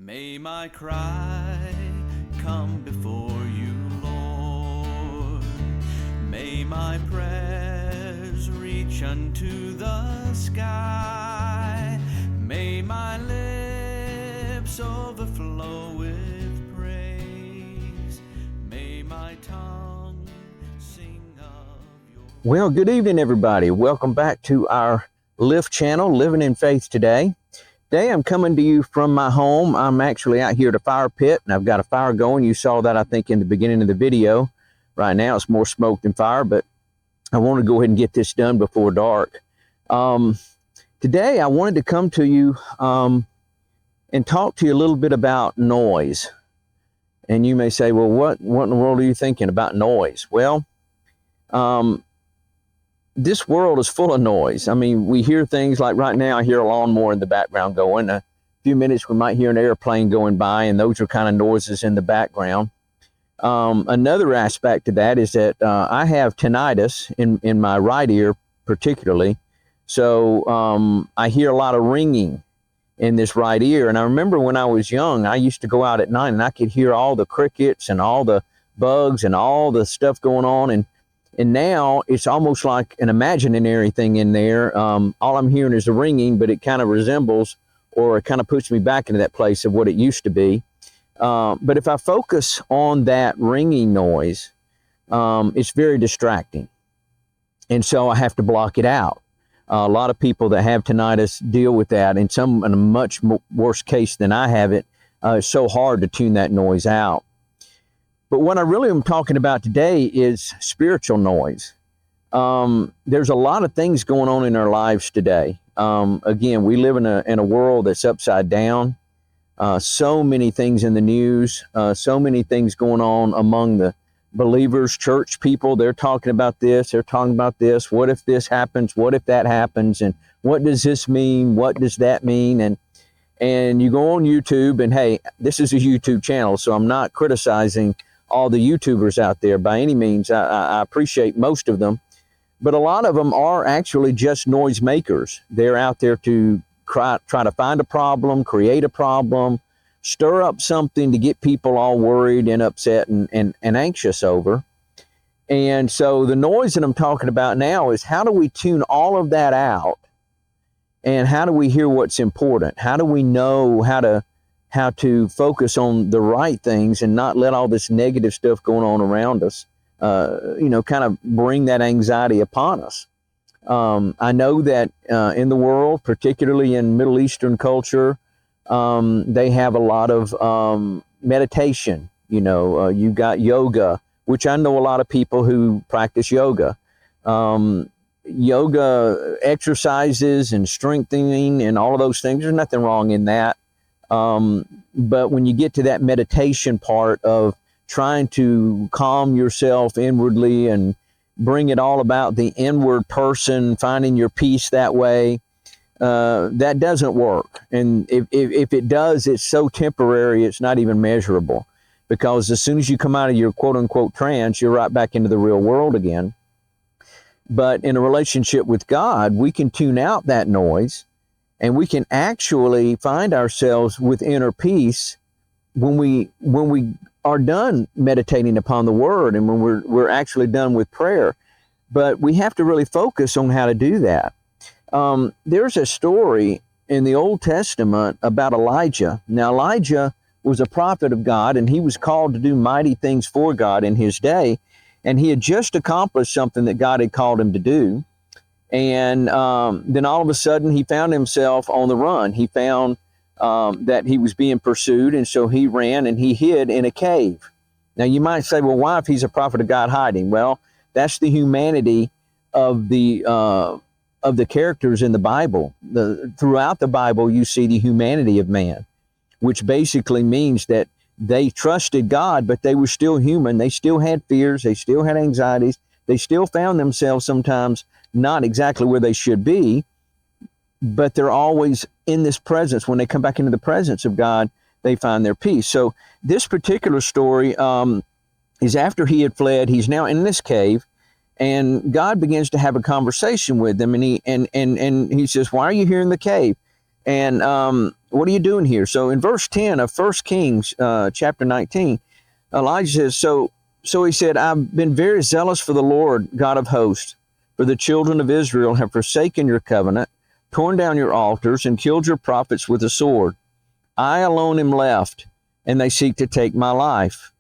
May my cry come before you, Lord. May my prayers reach unto the sky. May my lips overflow with praise. May my tongue sing of your... Well, good evening, everybody. Welcome back to our Lift channel, Living in Faith Today. Today I'm coming to you from my home. I'm actually out here at a fire pit, and I've got a fire going. You saw that, I think, in the beginning of the video. Right now it's more smoke than fire, but I want to go ahead and get this done before dark. Today I wanted to come to you and talk to you a little bit about noise. And you may say, well, what in the world are you thinking about noise? Well, this world is full of noise. I mean, we hear things like right now, I hear a lawnmower in the background going. A few minutes, we might hear an airplane going by, and those are kind of noises in the background. Another aspect of that is that I have tinnitus in my right ear particularly. So I hear a lot of ringing in this right ear. And I remember when I was young, I used to go out at night and I could hear all the crickets and all the bugs and all the stuff going on. And now it's almost like an imaginary thing in there. All I'm hearing is the ringing, but it kind of resembles, or it kind of puts me back into that place of what it used to be. But if I focus on that ringing noise, it's very distracting. And so I have to block it out. A lot of people that have tinnitus deal with that, and some in a much worse case than I have it. It's so hard to tune that noise out. But what I really am talking about today is spiritual noise. There's a lot of things going on in our lives today. Again, we live in a world that's upside down. So many things in the news, so many things going on among the believers, church people. They're talking about this, they're talking about this. What if this happens? What if that happens? And what does this mean? What does that mean? And you go on YouTube, and hey, this is a YouTube channel, so I'm not criticizing all the YouTubers out there by any means. I appreciate most of them, but a lot of them are actually just noise makers. They're out there to try to find a problem, create a problem, stir up something to get people all worried and upset and anxious over. And so the noise that I'm talking about now is, how do we tune all of that out? And how do we hear what's important? How do we know how to focus on the right things and not let all this negative stuff going on around us, kind of bring that anxiety upon us. I know that in the world, particularly in Middle Eastern culture, they have a lot of meditation. You've got yoga, which I know a lot of people who practice yoga. Yoga exercises and strengthening and all of those things, there's nothing wrong in that. But when you get to that meditation part of trying to calm yourself inwardly and bring it all about the inward person, finding your peace that way, that doesn't work. And if it does, it's so temporary, it's not even measurable. Because as soon as you come out of your quote unquote trance, you're right back into the real world again. But in a relationship with God, we can tune out that noise. And we can actually find ourselves with inner peace when we are done meditating upon the Word, and when we're actually done with prayer. But we have to really focus on how to do that. There's a story in the Old Testament about Elijah. Now, Elijah was a prophet of God, and he was called to do mighty things for God in his day. And he had just accomplished something that God had called him to do. And then all of a sudden, he found himself on the run. He found that he was being pursued, and so he ran and he hid in a cave. Now, you might say, well, why, if he's a prophet of God, hiding? Well, that's the humanity of the characters in the Bible. Throughout the Bible, you see the humanity of man, which basically means that they trusted God, but they were still human. They still had fears. They still had anxieties. They still found themselves sometimes not exactly where they should be, but they're always in this presence. When they come back into the presence of God, they find their peace. So this particular story is after he had fled. He's now in this cave, and God begins to have a conversation with them. And he says, "Why are you here in the cave?" And what are you doing here? So in verse 10 of 1 Kings chapter 19, Elijah says, so he said, I've been very zealous for the Lord God of hosts, for the children of Israel have forsaken your covenant, torn down your altars, and killed your prophets with a sword. I alone am left, and they seek to take my life.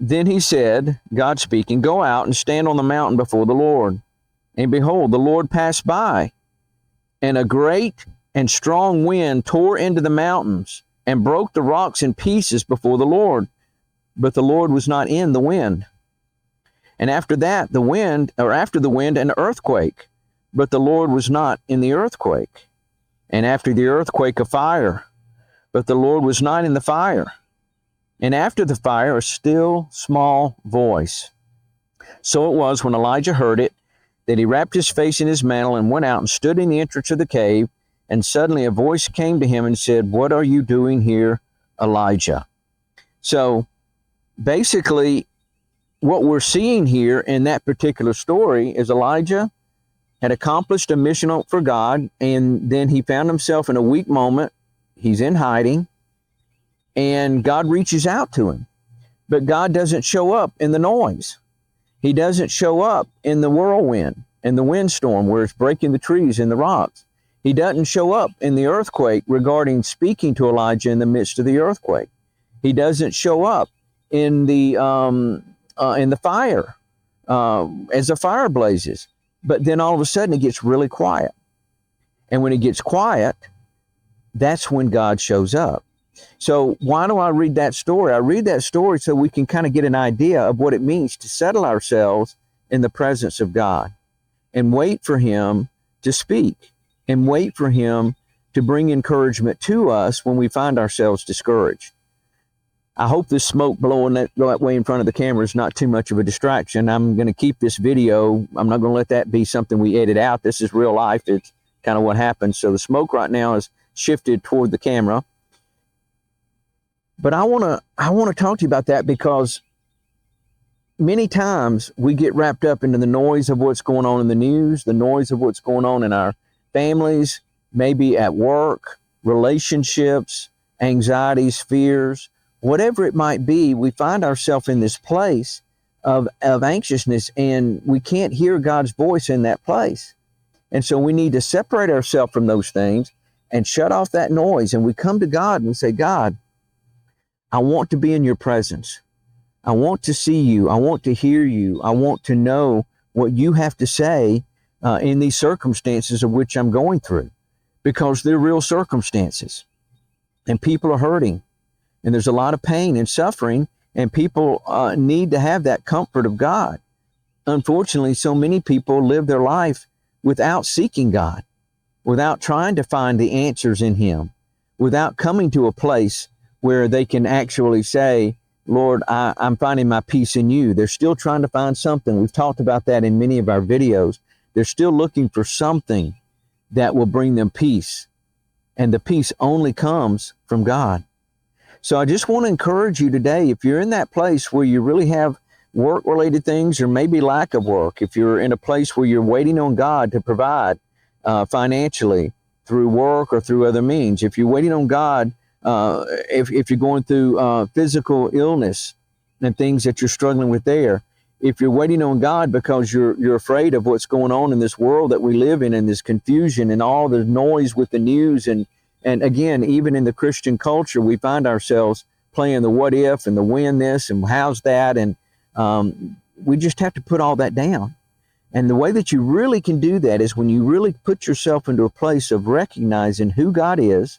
Then he said, God speaking, go out and stand on the mountain before the Lord. And behold, the Lord passed by, and a great and strong wind tore into the mountains and broke the rocks in pieces before the Lord. But the Lord was not in the wind. And after that, after the wind, an earthquake. But the Lord was not in the earthquake. And after the earthquake, a fire. But the Lord was not in the fire. And after the fire, a still small voice. So it was when Elijah heard it, that he wrapped his face in his mantle and went out and stood in the entrance of the cave. And suddenly a voice came to him and said, what are you doing here, Elijah? So basically, what we're seeing here in that particular story is Elijah had accomplished a mission for God, and then he found himself in a weak moment. He's in hiding, and God reaches out to him. But God doesn't show up in the noise. He doesn't show up in the whirlwind and the windstorm where it's breaking the trees and the rocks. He doesn't show up in the earthquake regarding speaking to Elijah in the midst of the earthquake. He doesn't show up in the fire as the fire blazes. But then all of a sudden it gets really quiet. And when it gets quiet, that's when God shows up. So why do I read that story? I read that story so we can kind of get an idea of what it means to settle ourselves in the presence of God and wait for him to speak and wait for him to bring encouragement to us when we find ourselves discouraged. I hope this smoke blowing that way in front of the camera is not too much of a distraction. I'm going to keep this video. I'm not going to let that be something we edit out. This is real life. It's kind of what happens. So the smoke right now is shifted toward the camera. But I want to talk to you about that because many times we get wrapped up into the noise of what's going on in the news, the noise of what's going on in our families, maybe at work, relationships, anxieties, fears, whatever it might be. We find ourselves in this place of anxiousness, and we can't hear God's voice in that place. And so we need to separate ourselves from those things and shut off that noise. And we come to God and say, God, I want to be in your presence. I want to see you. I want to hear you. I want to know what you have to say in these circumstances of which I'm going through, because they're real circumstances and people are hurting and there's a lot of pain and suffering, and people need to have that comfort of God. Unfortunately, so many people live their life without seeking God, without trying to find the answers in him, without coming to a place where they can actually say, Lord, I'm finding my peace in you. They're still trying to find something. We've talked about that in many of our videos. They're still looking for something that will bring them peace. And the peace only comes from God. So I just want to encourage you today, if you're in that place where you really have work-related things or maybe lack of work, if you're in a place where you're waiting on God to provide financially through work or through other means, if you're waiting on God, if you're going through physical illness and things that you're struggling with there, if you're waiting on God because you're afraid of what's going on in this world that we live in and this confusion and all the noise with the news, and again, even in the Christian culture, we find ourselves playing the what if and the when this and how's that, and we just have to put all that down. And the way that you really can do that is when you really put yourself into a place of recognizing who God is,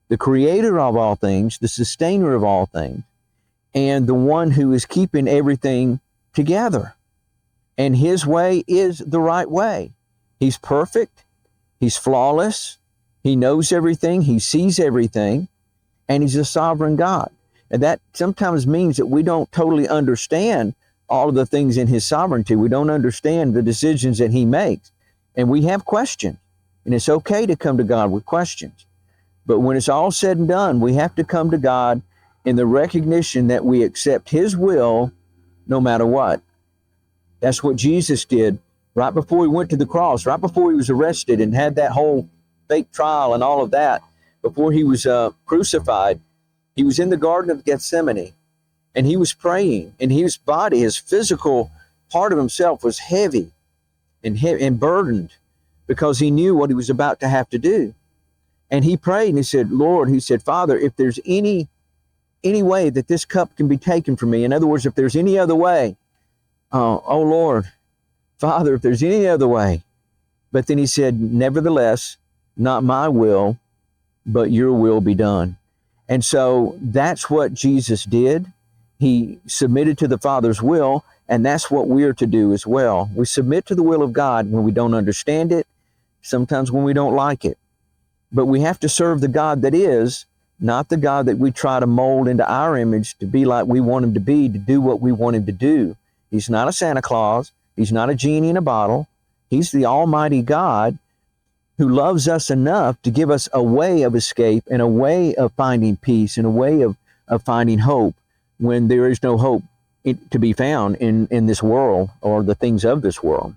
the creator of all things, the sustainer of all things, and the one who is keeping everything together. And his way is the right way. He's perfect. He's flawless. He knows everything. He sees everything. And he's a sovereign God. And that sometimes means that we don't totally understand all of the things in his sovereignty. We don't understand the decisions that he makes. And we have questions. And it's okay to come to God with questions. But when it's all said and done, we have to come to God in the recognition that we accept his will no matter what. That's what Jesus did right before he went to the cross, right before he was arrested and had that whole fake trial and all of that. before he was crucified, he was in the Garden of Gethsemane, and he was praying, and his body, his physical part of himself was heavy and burdened because he knew what he was about to have to do. And he prayed and he said, Lord, he said, Father, if there's any way that this cup can be taken from me, in other words, if there's any other way, oh Lord, Father, if there's any other way. But then he said, nevertheless, not my will, but your will be done. And so that's what Jesus did. He submitted to the Father's will, and that's what we are to do as well. We submit to the will of God when we don't understand it, sometimes when we don't like it. But we have to serve the God that is, not the God that we try to mold into our image to be like we want him to be, to do what we want him to do. He's not a Santa Claus. He's not a genie in a bottle. He's the Almighty God who loves us enough to give us a way of escape and a way of finding peace and a way of finding hope when there is no hope to be found in this world or the things of this world.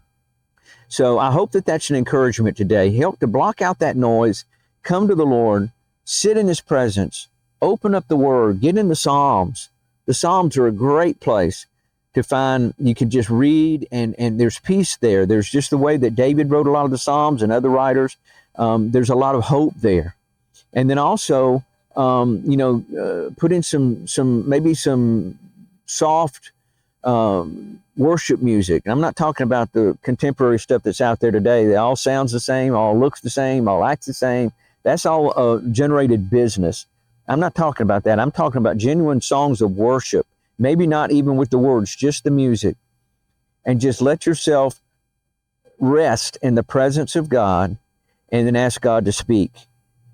So I hope that that's an encouragement today. Help to block out that noise, come to the Lord, sit in his presence, open up the word, get in the Psalms. The Psalms are a great place to find. You can just read and there's peace there. There's just the way that David wrote a lot of the Psalms and other writers. There's a lot of hope there. And then also, put in some soft worship music. And I'm not talking about the contemporary stuff that's out there today. They all sounds the same, all looks the same, all acts the same. That's all generated business. I'm not talking about that. I'm talking about genuine songs of worship. Maybe not even with the words, just the music. And just let yourself rest in the presence of God and then ask God to speak,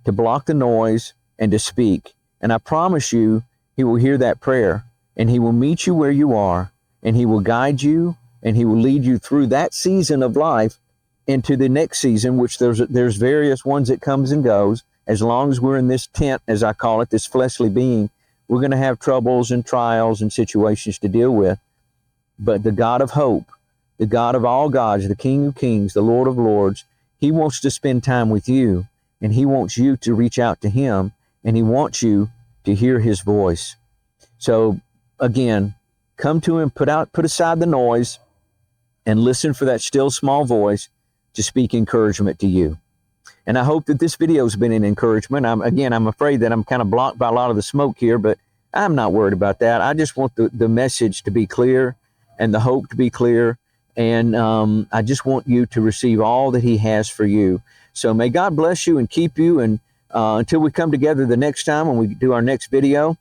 to block the noise and to speak. And I promise you, he will hear that prayer and he will meet you where you are and he will guide you and he will lead you through that season of life into the next season, which there's various ones that comes and goes. As long as we're in this tent, as I call it, this fleshly being, we're going to have troubles and trials and situations to deal with. But the God of hope, the God of all gods, the King of kings, the Lord of lords, he wants to spend time with you, and he wants you to reach out to him, and he wants you to hear his voice. So again, come to him, put aside the noise, and listen for that still small voice to speak encouragement to you. And I hope that this video has been an encouragement. I'm afraid that I'm kind of blocked by a lot of the smoke here, but I'm not worried about that. I just want the message to be clear and the hope to be clear. And I just want you to receive all that he has for you. So may God bless you and keep you. And until we come together the next time when we do our next video,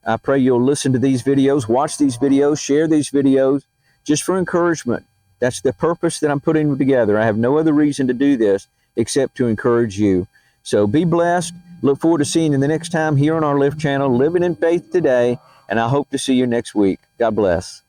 I pray you'll listen to these videos, watch these videos, share these videos just for encouragement. That's the purpose that I'm putting them together. I have no other reason to do this except to encourage you. So be blessed. Look forward to seeing you the next time here on our Lift channel, Living in Faith Today. And I hope to see you next week. God bless.